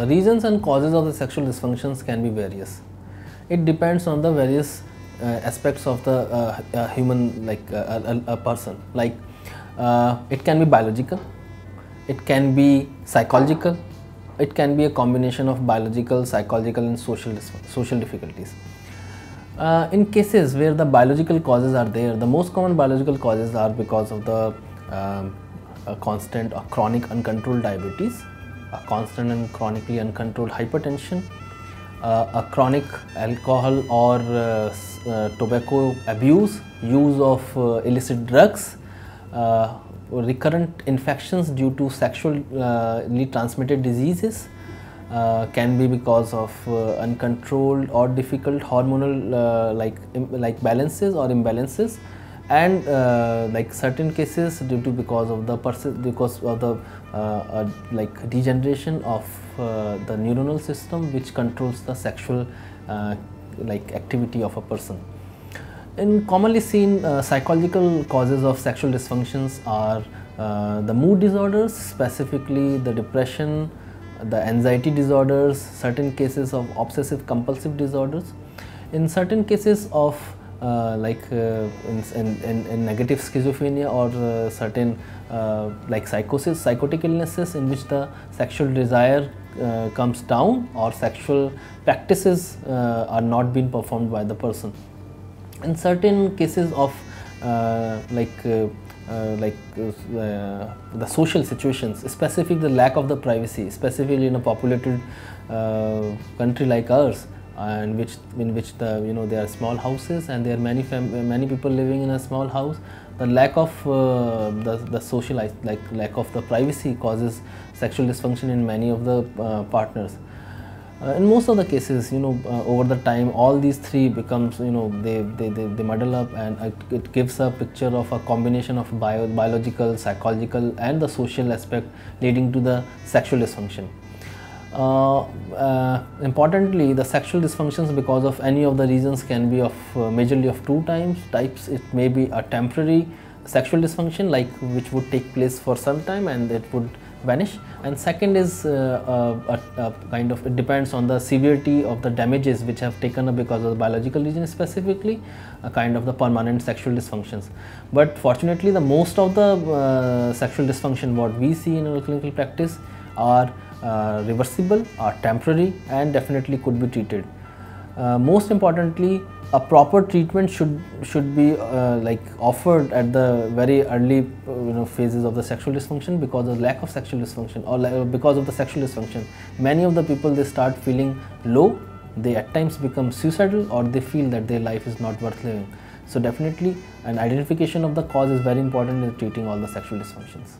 reasons and causes of the sexual dysfunctions can be various. It depends on the various aspects of the human, like a person. Like it can be biological, it can be psychological, it can be a combination of biological, psychological and social difficulties. In cases where the biological causes are there, the most common biological causes are because of the a constant or chronic uncontrolled diabetes, a constant and chronically uncontrolled hypertension, a chronic alcohol or tobacco abuse, use of illicit drugs, recurrent infections due to sexually transmitted diseases, can be because of uncontrolled or difficult hormonal like balances or imbalances, and like certain cases due to because of the like degeneration of the neuronal system which controls the sexual like activity of a person. In commonly seen psychological causes of sexual dysfunctions are the mood disorders, specifically the depression, the anxiety disorders, certain cases of obsessive compulsive disorders. In certain cases of in negative schizophrenia or certain like psychosis, psychotic illnesses in which the sexual desire comes down or sexual practices are not being performed by the person. In certain cases of the social situations, specifically the lack of the privacy, specifically in a populated country like ours, and in which the there are small houses and there are many people living in a small house. The lack of the social lack of the privacy causes sexual dysfunction in many of the partners. In most of the cases, over the time, all these three becomes, they muddle up, and it gives a picture of a combination of biological, psychological and the social aspect leading to the sexual dysfunction. Importantly, the sexual dysfunctions because of any of the reasons can be of majorly of two types. It may be a temporary sexual dysfunction, like which would take place for some time and it would vanish, and second is a kind of, it depends on the severity of the damages which have taken up because of the biological reason, specifically a kind of the permanent sexual dysfunctions. But fortunately, the most of the sexual dysfunction what we see in our clinical practice are reversible, are temporary, and definitely could be treated. Most importantly, a proper treatment should be offered at the very early phases of the sexual dysfunction, because of lack of sexual dysfunction or because of the sexual dysfunction. Many of the people, they start feeling low, they at times become suicidal, or they feel that their life is not worth living. So definitely an identification of the cause is very important in treating all the sexual dysfunctions.